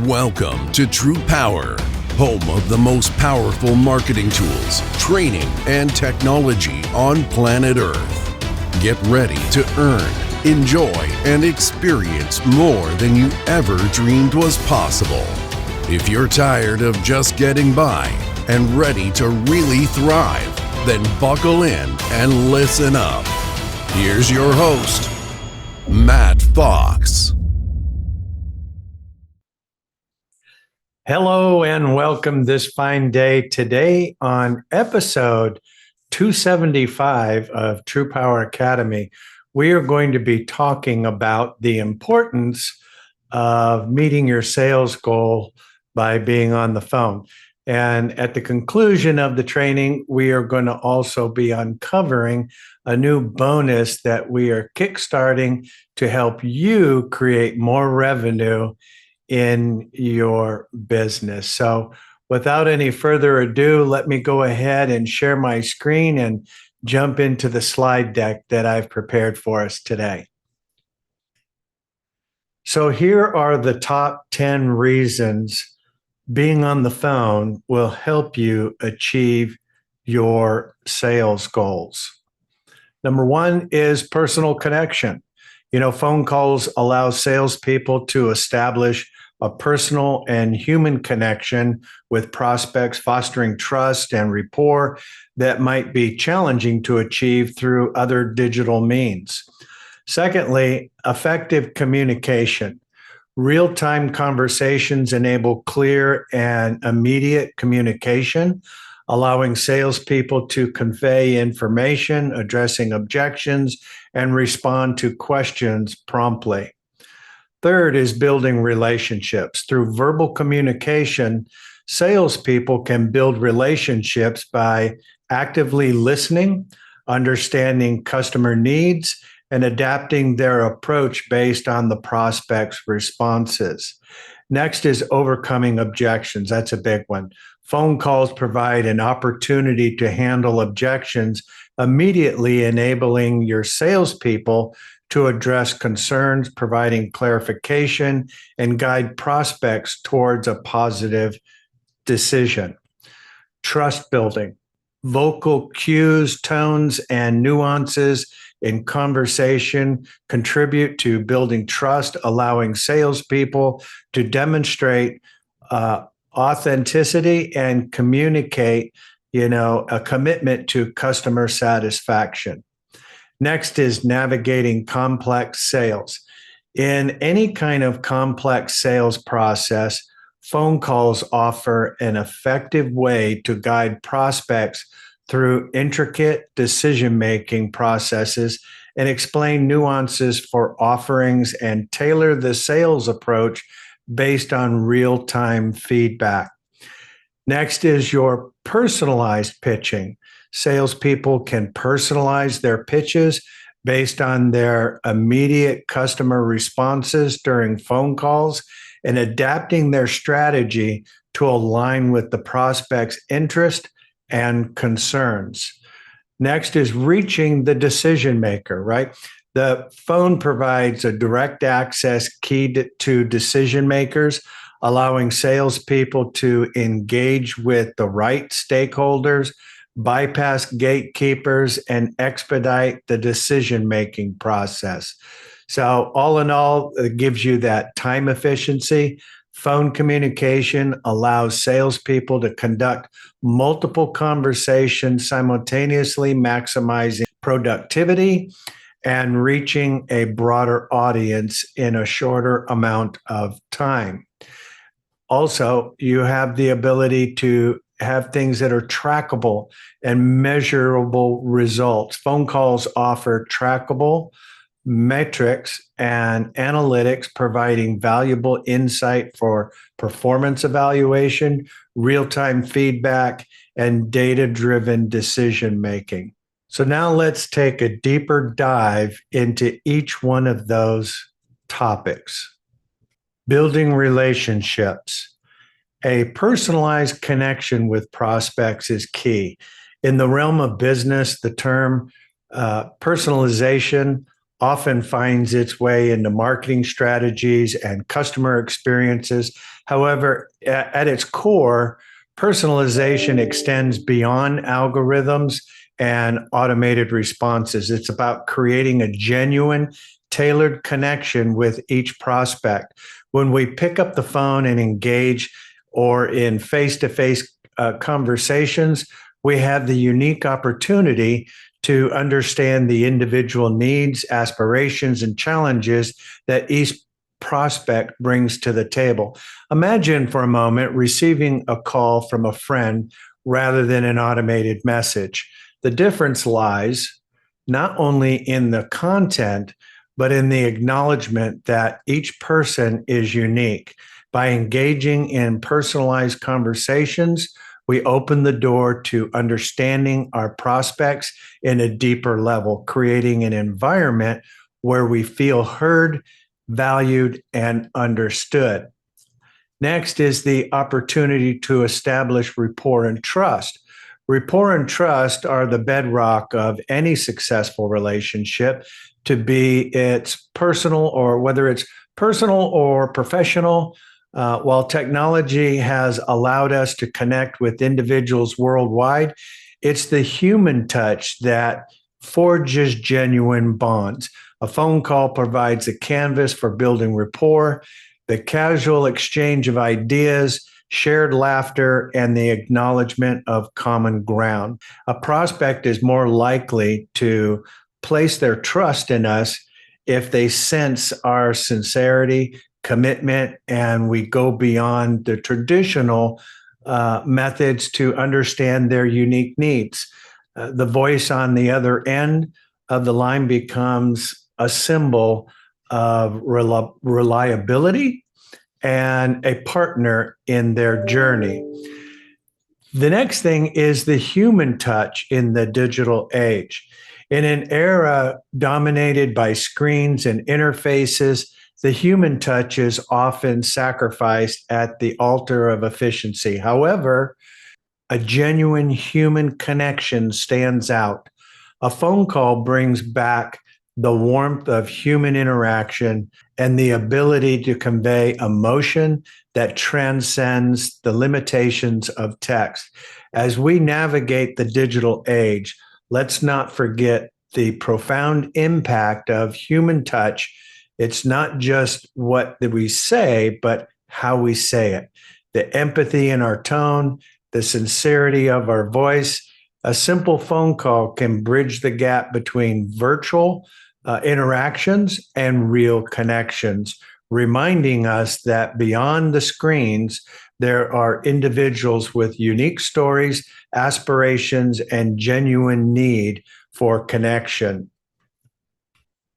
Welcome to TruPowur, home of the most powerful marketing tools, training, and technology on planet Earth. Get ready to earn, enjoy, and experience more than you ever dreamed was possible. If you're tired of just getting by and ready to really thrive, then buckle in and listen up. Here's your host, Matt Fox. Hello and welcome this fine day. Today on episode 275 of TruPowur Academy, we are going to be talking about the importance of meeting your sales goal by being on the phone. And at the conclusion of the training, we are going to also be uncovering a new bonus that we are kickstarting to help you create more revenue in your business. So without any further ado, let me go ahead and share my screen and jump into the slide deck that I've prepared for us today. So here are the top 10 reasons being on the phone will help you achieve your sales goals. Number one is personal connection. Phone calls allow salespeople to establish a personal and human connection with prospects, fostering trust and rapport that might be challenging to achieve through other digital means. Secondly, effective communication. Real-time conversations enable clear and immediate communication, allowing salespeople to convey information, addressing objections, and respond to questions promptly. Third is building relationships. Through verbal communication, salespeople can build relationships by actively listening, understanding customer needs, and adapting their approach based on the prospect's responses. Next is overcoming objections. That's a big one. Phone calls provide an opportunity to handle objections immediately, enabling your salespeople to address concerns, providing clarification, and guide prospects towards a positive decision. Trust building. Vocal cues, tones, and nuances in conversation contribute to building trust, allowing salespeople to demonstrate authenticity and communicate, a commitment to customer satisfaction. Next is navigating complex sales. In any kind of complex sales process, phone calls offer an effective way to guide prospects through intricate decision-making processes and explain nuances for offerings and tailor the sales approach based on real-time feedback. Next is your personalized pitching. Salespeople can personalize their pitches based on their immediate customer responses during phone calls and adapting their strategy to align with the prospect's interest and concerns. Next is reaching the decision maker, right? The phone provides a direct access key to decision makers, allowing salespeople to engage with the right stakeholders, bypass gatekeepers, and expedite the decision-making process. So all in all, it gives you that time efficiency. Phone communication allows salespeople to conduct multiple conversations simultaneously, maximizing productivity and reaching a broader audience in a shorter amount of time. Also, you have the ability to have things that are trackable and measurable results. Phone calls offer trackable metrics and analytics, providing valuable insight for performance evaluation, real-time feedback, and data-driven decision-making. So now let's take a deeper dive into each one of those topics. Building relationships. A personalized connection with prospects is key. In the realm of business, the term personalization often finds its way into marketing strategies and customer experiences. However, at its core, personalization extends beyond algorithms and automated responses. It's about creating a genuine, tailored connection with each prospect. When we pick up the phone and engage or in face-to-face conversations, we have the unique opportunity to understand the individual needs, aspirations, and challenges that each prospect brings to the table. Imagine for a moment receiving a call from a friend rather than an automated message. The difference lies not only in the content, but in the acknowledgement that each person is unique. By engaging in personalized conversations, we open the door to understanding our prospects in a deeper level, creating an environment where we feel heard, valued, and understood. Next is the opportunity to establish rapport and trust. Rapport and trust are the bedrock of any successful relationship, to be it's personal or whether it's personal or professional. While technology has allowed us to connect with individuals worldwide, it's the human touch that forges genuine bonds. A phone call provides a canvas for building rapport, the casual exchange of ideas, shared laughter, and the acknowledgement of common ground. A prospect is more likely to place their trust in us if they sense our sincerity, commitment, and we go beyond the traditional methods to understand their unique needs. The voice on the other end of the line becomes a symbol of reliability and a partner in their journey. The next thing is the human touch in the digital age. In an era dominated by screens and interfaces, the human touch is often sacrificed at the altar of efficiency. However, a genuine human connection stands out. A phone call brings back the warmth of human interaction and the ability to convey emotion that transcends the limitations of text. As we navigate the digital age, let's not forget the profound impact of human touch. It's not just what we say, but how we say it. The empathy in our tone, the sincerity of our voice. A simple phone call can bridge the gap between virtual interactions and real connections, reminding us that beyond the screens, there are individuals with unique stories, aspirations, and genuine need for connection.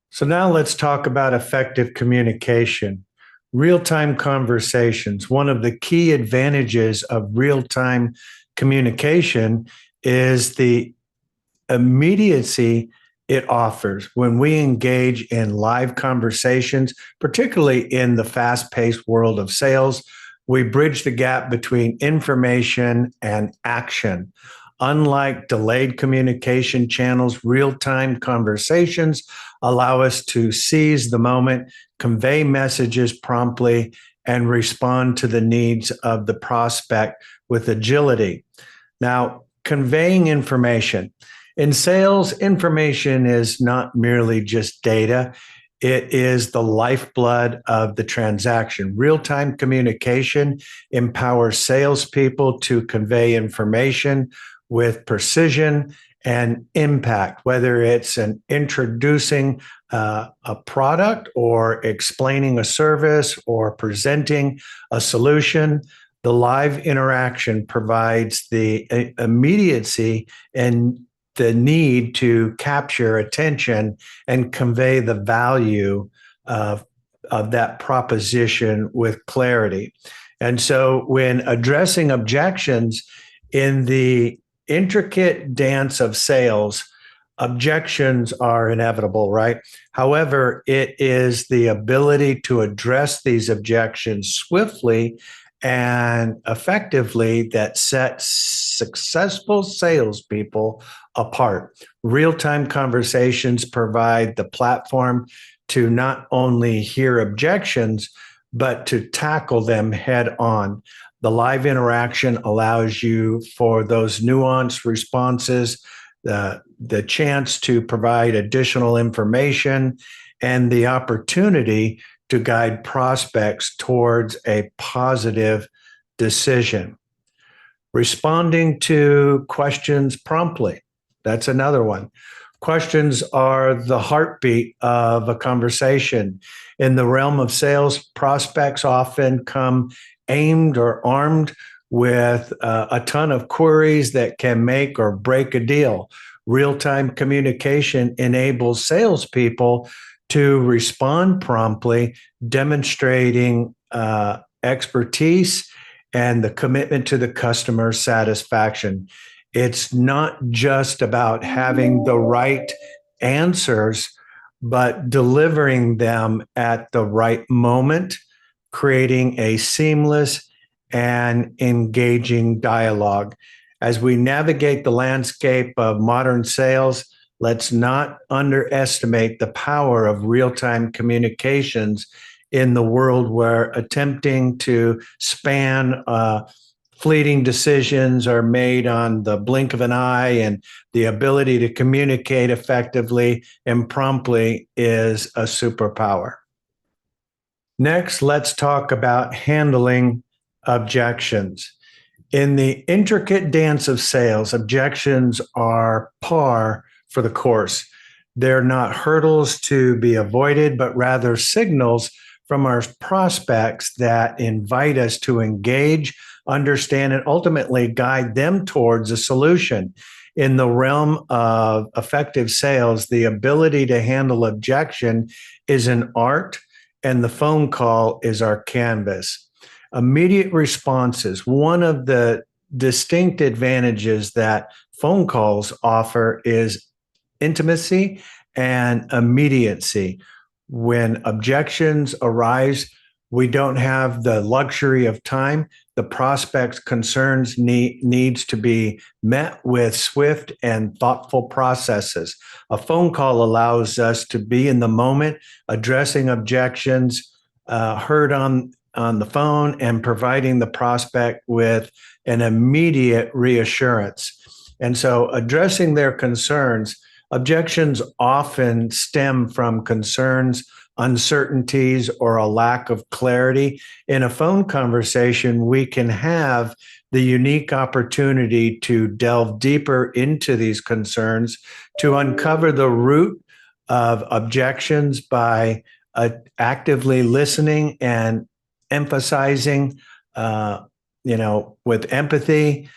So now let's talk about effective communication. Real-time conversations. One of the key advantages of real-time communication is the immediacy it offers. When we engage in live conversations, particularly in the fast-paced world of sales, we bridge the gap between information and action. Unlike delayed communication channels, real-time conversations allow us to seize the moment, convey messages promptly, and respond to the needs of the prospect with agility. Now, conveying information. In sales, information is not merely just data. It is the lifeblood of the transaction. Real-time communication empowers salespeople to convey information with precision and impact, whether it's introducing a product or explaining a service or presenting a solution. The live interaction provides the immediacy and the need to capture attention and convey the value of that proposition with clarity. And so when addressing objections in the intricate dance of sales, objections are inevitable, right? However, it is the ability to address these objections swiftly and effectively that sets successful salespeople apart. Real-time conversations provide the platform to not only hear objections, but to tackle them head on. The live interaction allows you for those nuanced responses, the chance to provide additional information, and the opportunity to guide prospects towards a positive decision. Responding to questions promptly. That's another one. Questions are the heartbeat of a conversation. In the realm of sales, prospects often come aimed or armed with a ton of queries that can make or break a deal. Real-time communication enables salespeople to respond promptly, demonstrating expertise and the commitment to the customer satisfaction. It's not just about having the right answers, but delivering them at the right moment, creating a seamless and engaging dialogue. As we navigate the landscape of modern sales, let's not underestimate the power of real-time communications in the world where attempting to span fleeting decisions are made on the blink of an eye, and the ability to communicate effectively and promptly is a superpower. Next, let's talk about handling objections. In the intricate dance of sales, objections are par for the course. They're not hurdles to be avoided, but rather signals from our prospects that invite us to engage, understand, and ultimately guide them towards a solution. In the realm of effective sales, the ability to handle objection is an art, and the phone call is our canvas. Immediate responses. One of the distinct advantages that phone calls offer is intimacy and immediacy. When objections arise, we don't have the luxury of time. The prospect's concerns needs to be met with swift and thoughtful processes. A phone call allows us to be in the moment, addressing objections heard on the phone and providing the prospect with an immediate reassurance. And so addressing their concerns, objections often stem from concerns, uncertainties, or a lack of clarity. In a phone conversation, we can have the unique opportunity to delve deeper into these concerns, to uncover the root of objections by actively listening and emphasizing, with empathy.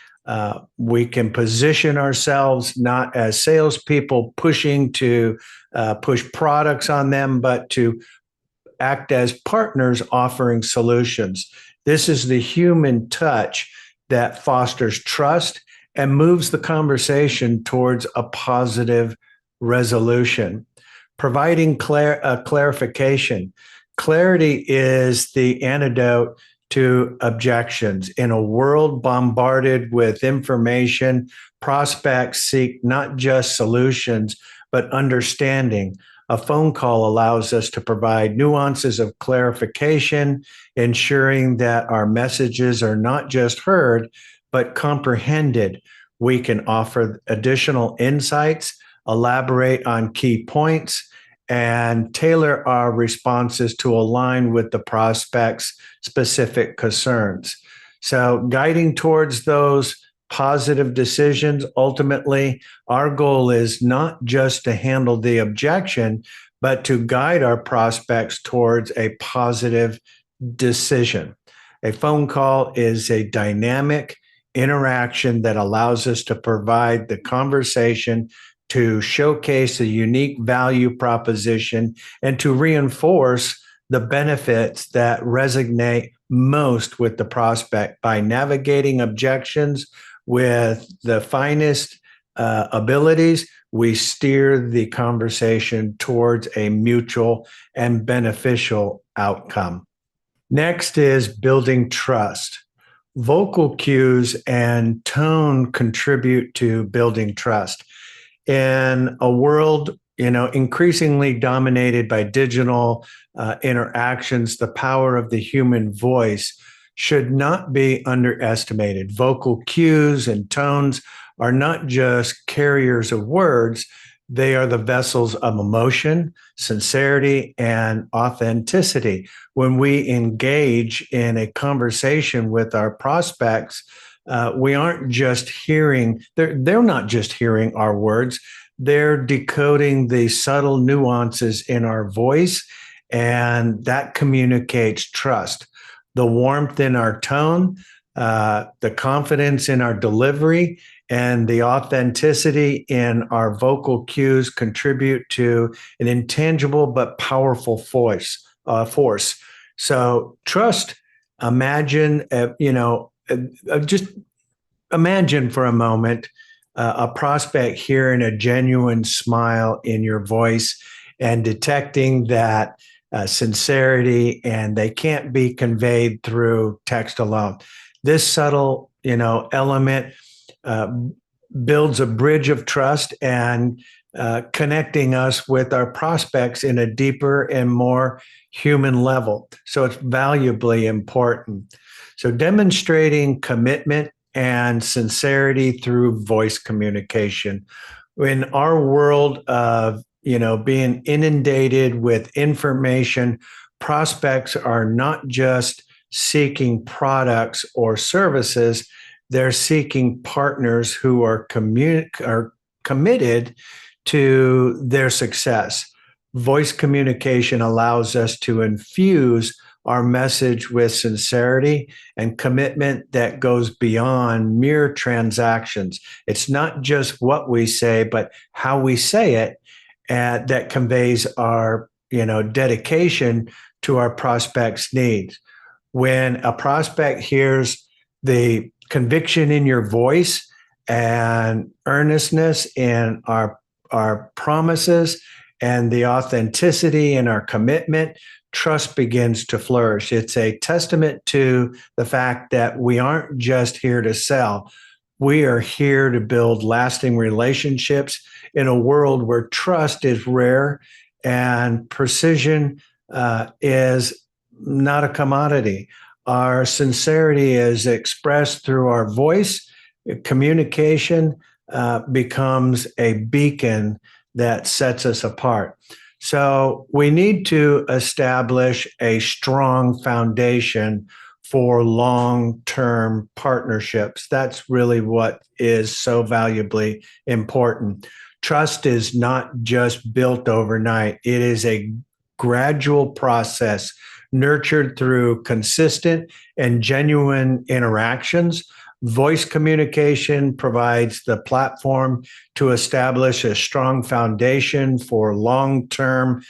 We can position ourselves not as salespeople pushing to push products on them, but to act as partners offering solutions. This is the human touch that fosters trust and moves the conversation towards a positive resolution. Providing clarification. Clarity is the antidote to objections. In a world bombarded with information, prospects seek not just solutions, but understanding. A phone call allows us to provide nuances of clarification, ensuring that our messages are not just heard, but comprehended. We can offer additional insights, elaborate on key points, and tailor our responses to align with the prospect's specific concerns. So guiding towards those positive decisions, ultimately, our goal is not just to handle the objection, but to guide our prospects towards a positive decision. A phone call is a dynamic interaction that allows us to provide the conversation to showcase a unique value proposition and to reinforce the benefits that resonate most with the prospect. By navigating objections with the finest abilities, we steer the conversation towards a mutual and beneficial outcome. Next is building trust. Vocal cues and tone contribute to building trust. In a world, increasingly dominated by digital interactions, the power of the human voice should not be underestimated. Vocal cues and tones are not just carriers of words, they are the vessels of emotion, sincerity, and authenticity. When we engage in a conversation with our prospects, we aren't just hearing, they're not just hearing our words, they're decoding the subtle nuances in our voice, and that communicates trust. The warmth in our tone, the confidence in our delivery, and the authenticity in our vocal cues contribute to an intangible but powerful force. So trust. Imagine, just imagine for a moment a prospect hearing a genuine smile in your voice and detecting that sincerity, and they can't be conveyed through text alone. This subtle, element builds a bridge of trust and connecting us with our prospects in a deeper and more human level. So it's valuably important. So demonstrating commitment and sincerity through voice communication. In our world of being inundated with information, prospects are not just seeking products or services, they're seeking partners who are committed to their success. Voice communication allows us to infuse our message with sincerity and commitment that goes beyond mere transactions. It's not just what we say, but how we say it that conveys our dedication to our prospect's needs. When a prospect hears the conviction in your voice and earnestness in our promises and the authenticity in our commitment, trust begins to flourish. It's a testament to the fact that we aren't just here to sell. We are here to build lasting relationships in a world where trust is rare and precision is not a commodity. Our sincerity is expressed through our voice. Communication becomes a beacon that sets us apart. So we need to establish a strong foundation for long-term partnerships. That's really what is so valuably important. Trust is not just built overnight. It is a gradual process nurtured through consistent and genuine interactions. Voice communication provides the platform to establish a strong foundation for long-term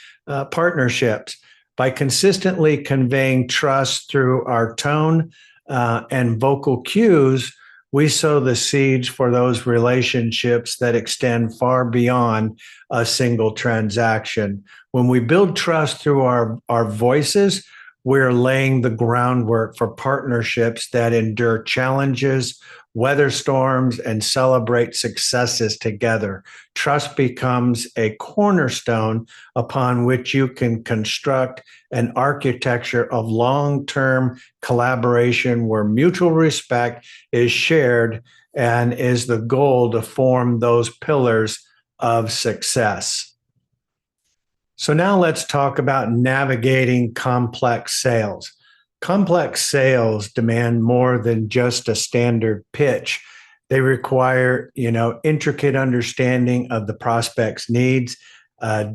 partnerships. By consistently conveying trust through our tone and vocal cues, we sow the seeds for those relationships that extend far beyond a single transaction. When we build trust through our voices, we're laying the groundwork for partnerships that endure challenges, weather storms, and celebrate successes together. Trust becomes a cornerstone upon which you can construct an architecture of long-term collaboration where mutual respect is shared and is the goal to form those pillars of success. So now let's talk about navigating complex sales. Complex sales demand more than just a standard pitch. They require, intricate understanding of the prospect's needs,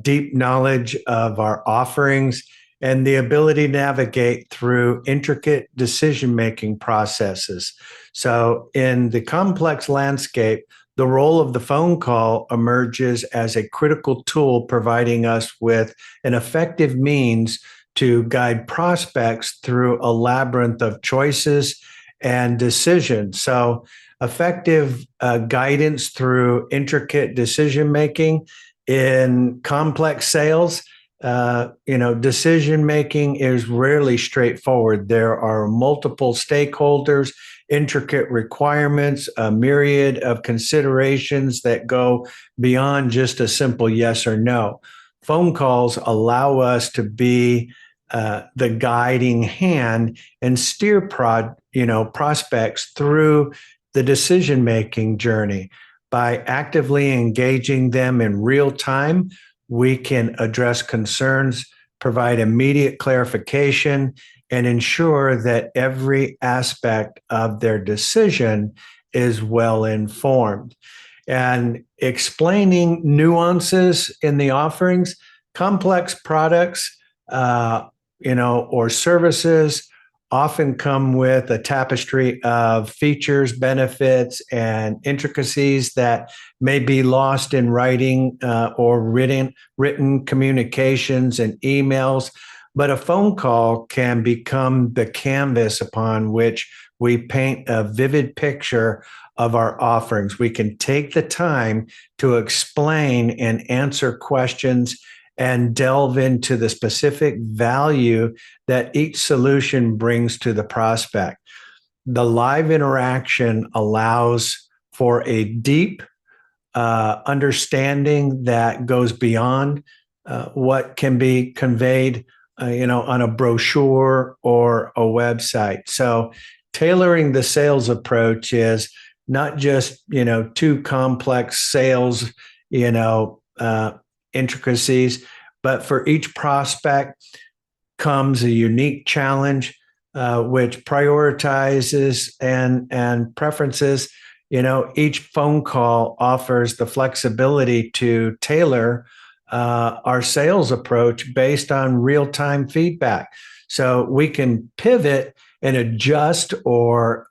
deep knowledge of our offerings, and the ability to navigate through intricate decision-making processes. So in the complex landscape, the role of the phone call emerges as a critical tool, providing us with an effective means to guide prospects through a labyrinth of choices and decisions. So effective guidance through intricate decision-making in complex sales decision making is rarely straightforward. There are multiple stakeholders, intricate requirements, a myriad of considerations that go beyond just a simple yes or no. Phone calls allow us to be the guiding hand and steer prospects through the decision making journey. By actively engaging them in real time, we can address concerns, provide immediate clarification, and ensure that every aspect of their decision is well informed. And explaining nuances in the offerings, complex products, or services often come with a tapestry of features, benefits, and intricacies that may be lost in writing or written communications and emails. But a phone call can become the canvas upon which we paint a vivid picture of our offerings. We can take the time to explain and answer questions and delve into the specific value that each solution brings to the prospect. The live interaction allows for a deep understanding that goes beyond what can be conveyed, on a brochure or a website. So tailoring the sales approach is not just, too complex sales, intricacies, but for each prospect comes a unique challenge, which prioritizes and preferences. Each phone call offers the flexibility to tailor our sales approach based on real-time feedback. So we can pivot and adjust or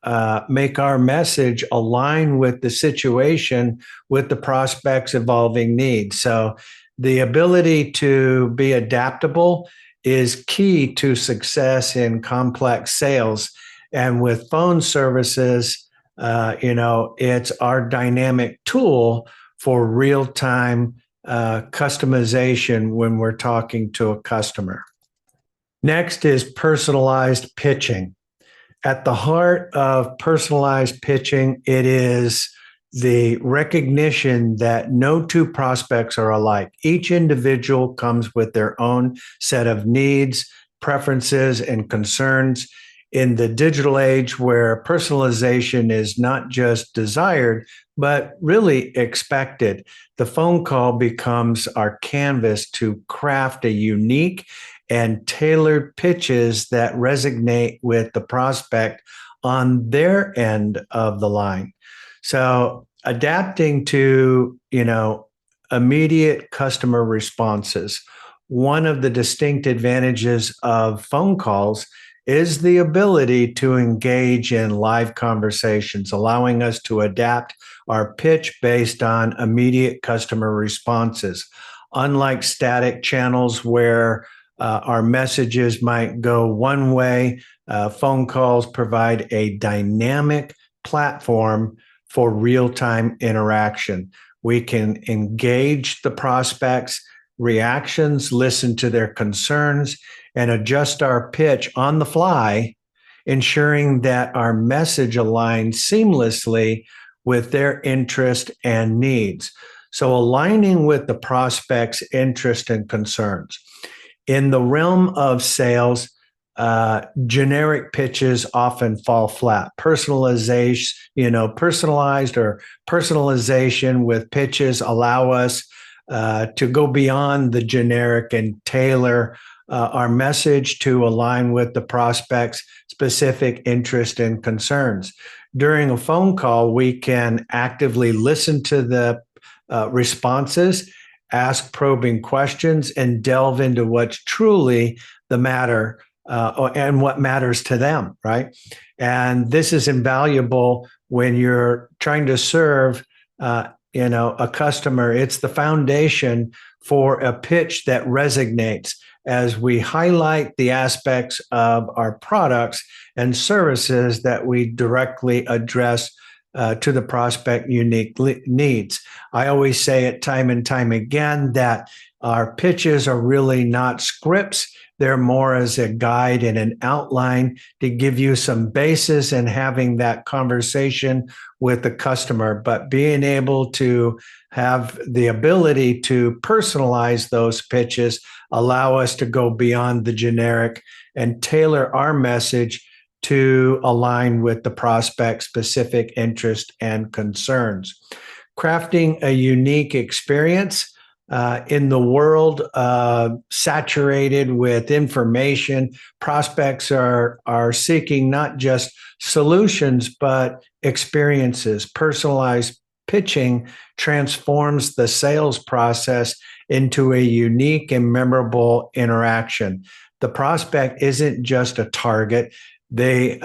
make our message align with the situation, with the prospect's evolving needs. So the ability to be adaptable is key to success in complex sales. And with phone services, it's our dynamic tool for real-time customization when we're talking to a customer. Next is personalized pitching. At the heart of personalized pitching, it is the recognition that no two prospects are alike. Each individual comes with their own set of needs, preferences, and concerns. In the digital age where personalization is not just desired, but really expected, the phone call becomes our canvas to craft a unique and tailored pitches that resonate with the prospect on their end of the line. So adapting to, immediate customer responses. One of the distinct advantages of phone calls is the ability to engage in live conversations, allowing us to adapt our pitch based on immediate customer responses. Unlike static channels where our messages might go one way, phone calls provide a dynamic platform for real-time interaction. We can engage the prospects' reactions, listen to their concerns, and adjust our pitch on the fly, ensuring that our message aligns seamlessly with their interest and needs. So aligning with the prospect's interest and concerns. In the realm of sales, generic pitches often fall flat. Personalized or personalization with pitches allow us to go beyond the generic and tailor our message to align with the prospect's specific interest and concerns. During a phone call, we can actively listen to the responses, ask probing questions, and delve into what's truly the matter and what matters to them, right? And this is invaluable when you're trying to serve, a customer. It's the foundation for a pitch that resonates as we highlight the aspects of our products and services that we directly address to the prospect unique needs. I always say it time and time again that Our pitches are really not scripts. They're more as a guide and an outline to give you some basis and having that conversation with the customer. But being able to have the ability to personalize those pitches allow us to go beyond the generic and tailor our message to align with the prospect's specific interest and concerns. Crafting a unique experience in the world saturated with information, prospects are seeking not just solutions, but experiences. Personalized pitching transforms the sales process into a unique and memorable interaction. The prospect isn't just a target. They,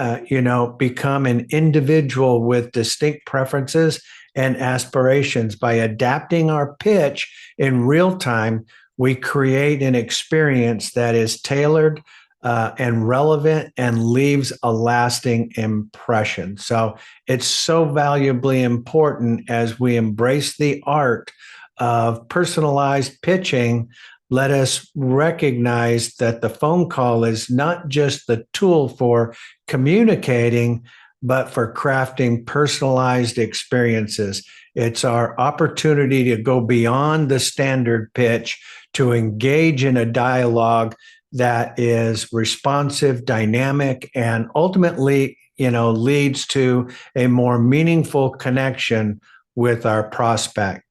become an individual with distinct preferences and aspirations. By adapting our pitch in real time, we create an experience that is tailored and relevant and leaves a lasting impression. So it's so valuably important as we embrace the art of personalized pitching. Let us recognize that the phone call is not just the tool for communicating, but for crafting personalized experiences. It's our opportunity to go beyond the standard pitch to engage in a dialogue that is responsive, dynamic, and ultimately, leads to a more meaningful connection with our prospect.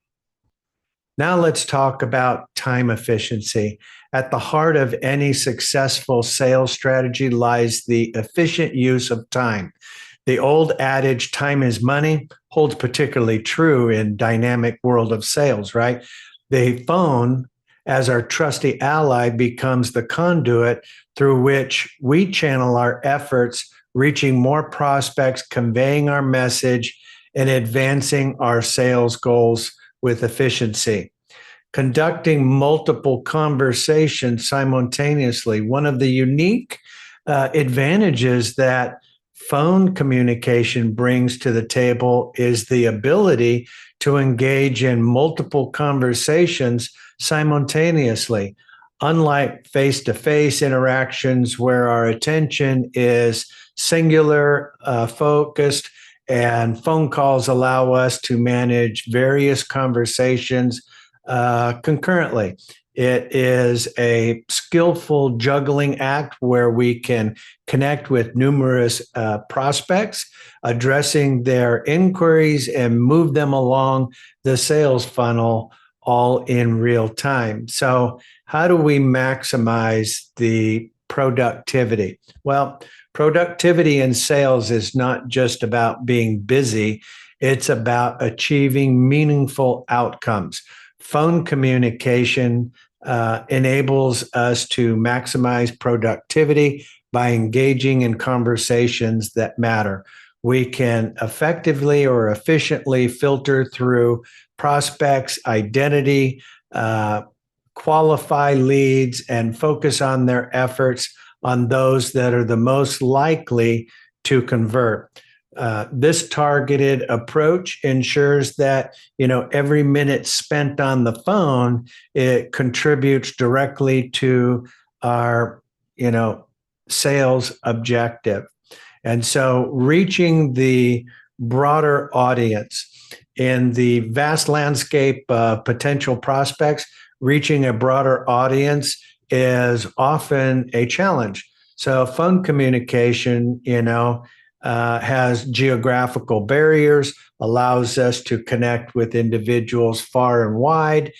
Now let's talk about time efficiency. At the heart of any successful sales strategy lies the efficient use of time. The old adage, time is money, holds particularly true in dynamic world of sales, right? The phone, as our trusty ally, becomes the conduit through which we channel our efforts, reaching more prospects, conveying our message, and advancing our sales goals with efficiency. Conducting multiple conversations simultaneously. One of the unique advantages that phone communication brings to the table is the ability to engage in multiple conversations simultaneously. Unlike face-to-face interactions where our attention is singular, focused, and phone calls allow us to manage various conversations concurrently. It is a skillful juggling act where we can connect with numerous prospects, addressing their inquiries and move them along the sales funnel all in real time. So how do we maximize the productivity? Well, productivity in sales is not just about being busy. It's about achieving meaningful outcomes. Phone communication enables us to maximize productivity by engaging in conversations that matter. We can effectively or efficiently filter through prospects' identity, qualify leads, and focus on their efforts on those that are the most likely to convert. This targeted approach ensures that every minute spent on the phone, it contributes directly to our sales objective. And so reaching the broader audience in the vast landscape of potential prospects, reaching a broader audience is often a challenge. So phone communication, has geographical barriers, allows us to connect with individuals far and wide,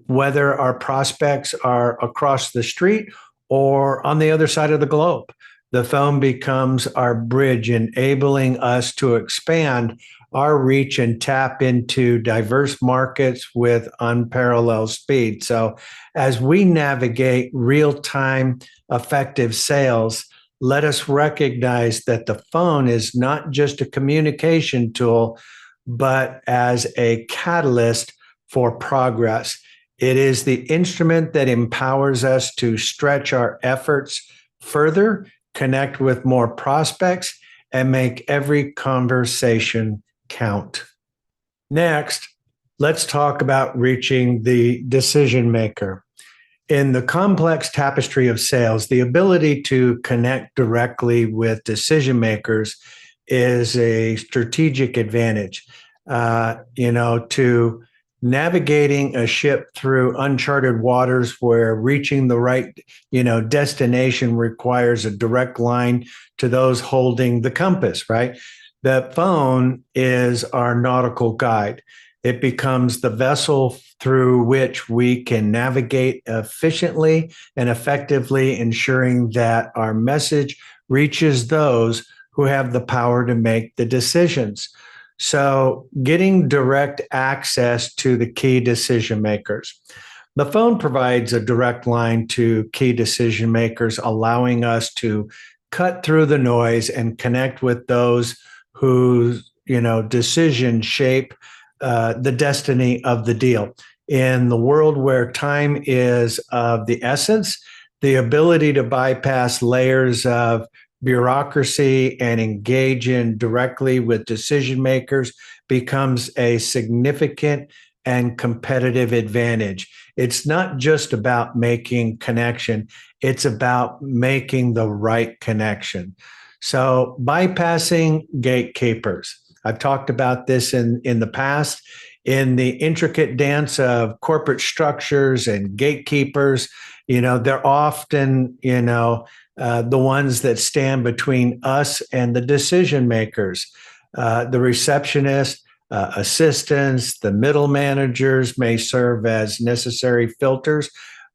whether our prospects are across the street or on the other side of the globe. The phone becomes our bridge, enabling us to expand our reach and tap into diverse markets with unparalleled speed. So as we navigate real-time effective sales, let us recognize that the phone is not just a communication tool, but as a catalyst for progress. It is the instrument that empowers us to stretch our efforts further, connect with more prospects, and make every conversation count. Next, let's talk about reaching the decision maker. In the complex tapestry of sales, the ability to connect directly with decision makers is a strategic advantage. To navigating a ship through uncharted waters where reaching the right, destination requires a direct line to those holding the compass, right? The phone is our nautical guide. It becomes the vessel through which we can navigate efficiently and effectively, ensuring that our message reaches those who have the power to make the decisions. So, getting direct access to the key decision makers. The phone provides a direct line to key decision makers, allowing us to cut through the noise and connect with those whose decisions shape the destiny of the deal. In the world where time is of the essence, the ability to bypass layers of bureaucracy and engage in directly with decision makers becomes a significant and competitive advantage. It's not just about making connection, it's about making the right connection. So bypassing gatekeepers. I've talked about this in the past. In the intricate dance of corporate structures and gatekeepers, they're often, the ones that stand between us and the decision makers. The receptionist, assistants, the middle managers may serve as necessary filters,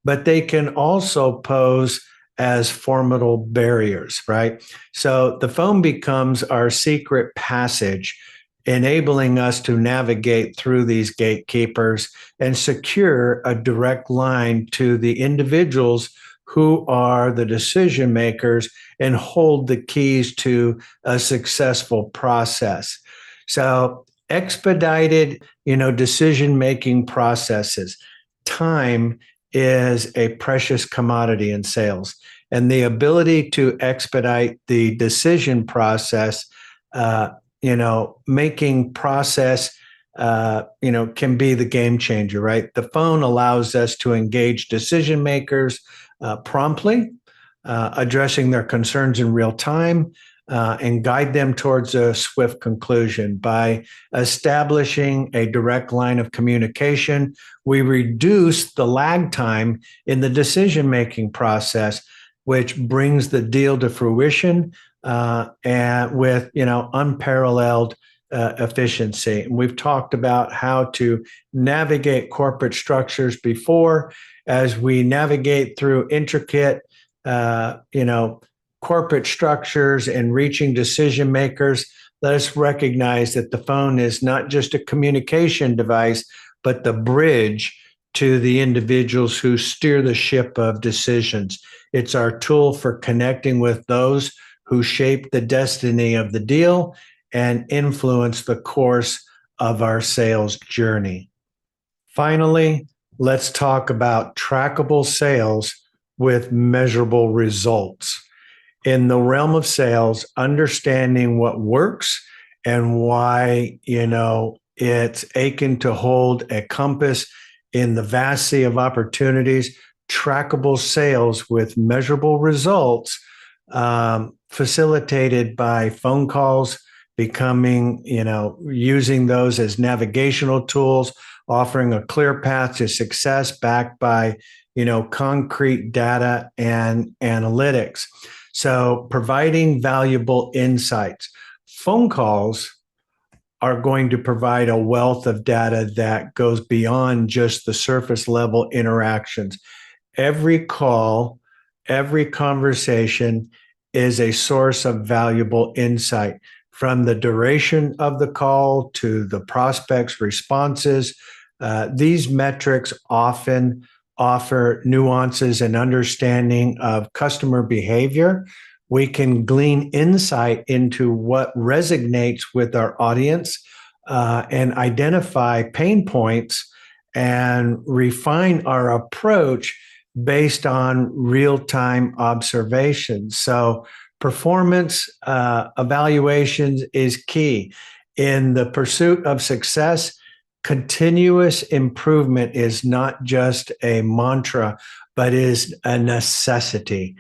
but they can also pose as formidable barriers, right? So the phone becomes our secret passage, enabling us to navigate through these gatekeepers and secure a direct line to the individuals who are the decision makers and hold the keys to a successful process. So expedited, decision-making processes. Time is a precious commodity in sales, and the ability to expedite the decision process, making process, can be the game changer, right? The phone allows us to engage decision makers promptly, addressing their concerns in real time, and guide them towards a swift conclusion. By establishing a direct line of communication, we reduce the lag time in the decision-making process, which brings the deal to fruition and with unparalleled efficiency. And we've talked about how to navigate corporate structures before. As we navigate through intricate, corporate structures and reaching decision makers, let us recognize that the phone is not just a communication device, but the bridge to the individuals who steer the ship of decisions. It's our tool for connecting with those who shape the destiny of the deal and influence the course of our sales journey. Finally, let's talk about trackable sales with measurable results. In the realm of sales, understanding what works and why, it's aching to hold a compass in the vast sea of opportunities, trackable sales with measurable results, facilitated by phone calls, becoming, using those as navigational tools, offering a clear path to success backed by, concrete data and analytics. So providing valuable insights. Phone calls are going to provide a wealth of data that goes beyond just the surface level interactions. Every call, every conversation is a source of valuable insight, from the duration of the call to the prospect's responses. These metrics often offer nuances and understanding of customer behavior. We can glean insight into what resonates with our audience and identify pain points and refine our approach based on real-time observations. So performance evaluations is key. In the pursuit of success, continuous improvement is not just a mantra, but is a necessity.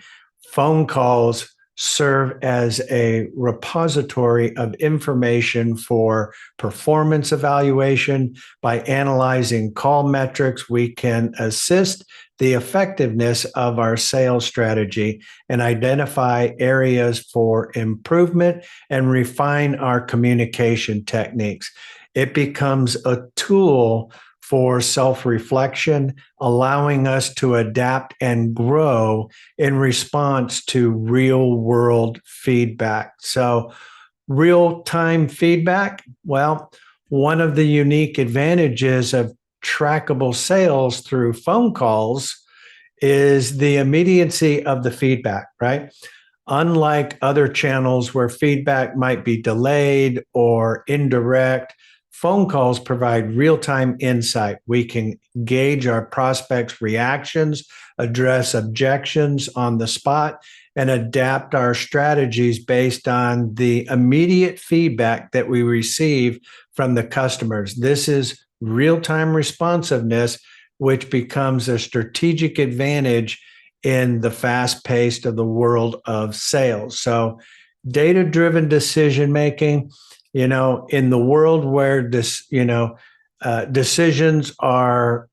Phone calls serve as a repository of information for performance evaluation. By analyzing call metrics, we can assist the effectiveness of our sales strategy and identify areas for improvement and refine our communication techniques. It becomes a tool for self-reflection, allowing us to adapt and grow in response to real-world feedback. So, real-time feedback, well, one of the unique advantages of trackable sales through phone calls is the immediacy of the feedback, right? Unlike other channels where feedback might be delayed or indirect, phone calls provide real-time insight. We can gauge our prospects' reactions, address objections on the spot, and adapt our strategies based on the immediate feedback that we receive from the customers. This is real-time responsiveness, which becomes a strategic advantage in the fast-paced of the world of sales. So, data-driven decision-making, in the world where decisions are,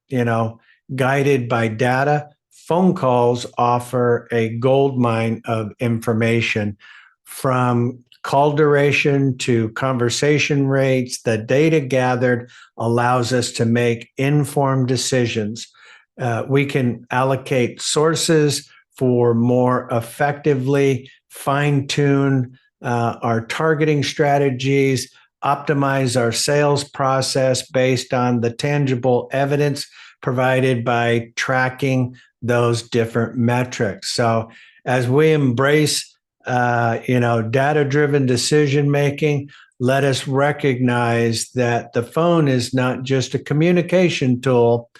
guided by data, phone calls offer a goldmine of information from call duration to conversation rates. The data gathered allows us to make informed decisions. We can allocate sources for more effectively fine-tune our targeting strategies, optimize our sales process based on the tangible evidence provided by tracking those different metrics. So as we embrace, data-driven decision-making, let us recognize that the phone is not just a communication tool,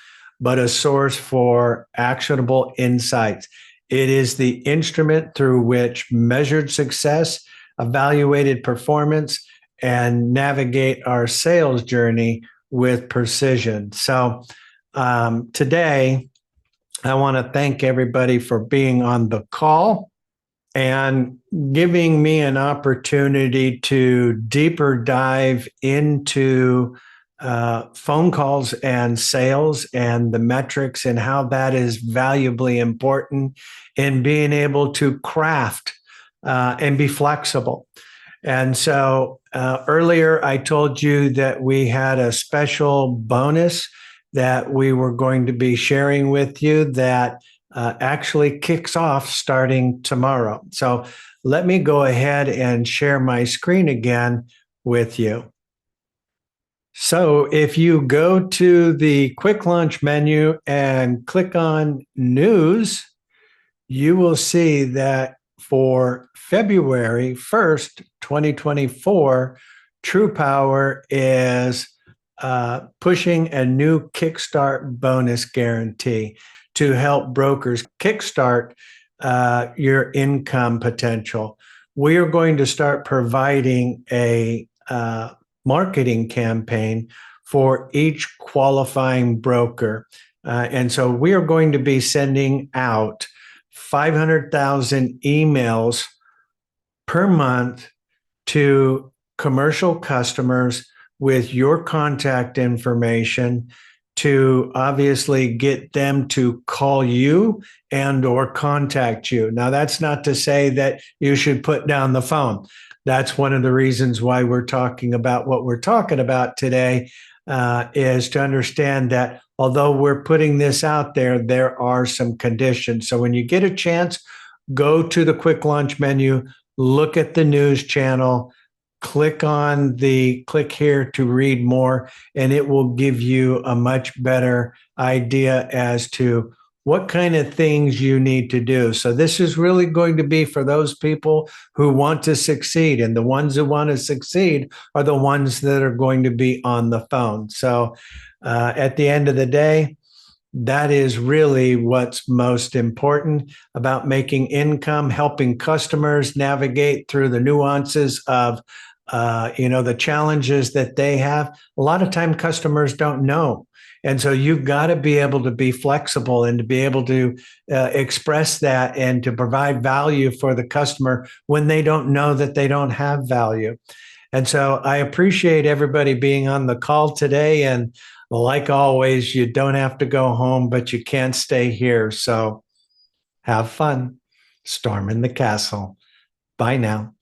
but a source for actionable insights. It is the instrument through which measured success, evaluated performance, and navigate our sales journey with precision. So today, I want to thank everybody for being on the call and giving me an opportunity to deeper dive into phone calls and sales and the metrics and how that is valuably important in being able to craft and be flexible. And so earlier I told you that we had a special bonus that we were going to be sharing with you that actually kicks off starting tomorrow. So let me go ahead and share my screen again with you. So if you go to the quick launch menu and click on news, you will see that for February 1st, 2024, TruPowur is pushing a new Kickstart bonus guarantee to help brokers kickstart your income potential. We are going to start providing a marketing campaign for each qualifying broker. And so we are going to be sending out 500,000 emails per month to commercial customers with your contact information to obviously get them to call you and or contact you. Now, that's not to say that you should put down the phone. That's one of the reasons why we're talking about what we're talking about today, is to understand that although we're putting this out there, there are some conditions. So when you get a chance, go to the quick launch menu, look at the news channel, click here to read more, and it will give you a much better idea as to what kind of things you need to do. So this is really going to be for those people who want to succeed, and the ones who want to succeed are the ones that are going to be on the phone. So at the end of the day, that is really what's most important about making income, helping customers navigate through the nuances of the challenges that they have. A lot of time customers don't know. And so you've got to be able to be flexible and to be able to express that and to provide value for the customer when they don't know that they don't have value. And so I appreciate everybody being on the call today. And like always, you don't have to go home, but you can't stay here. So have fun storming the castle. Bye now.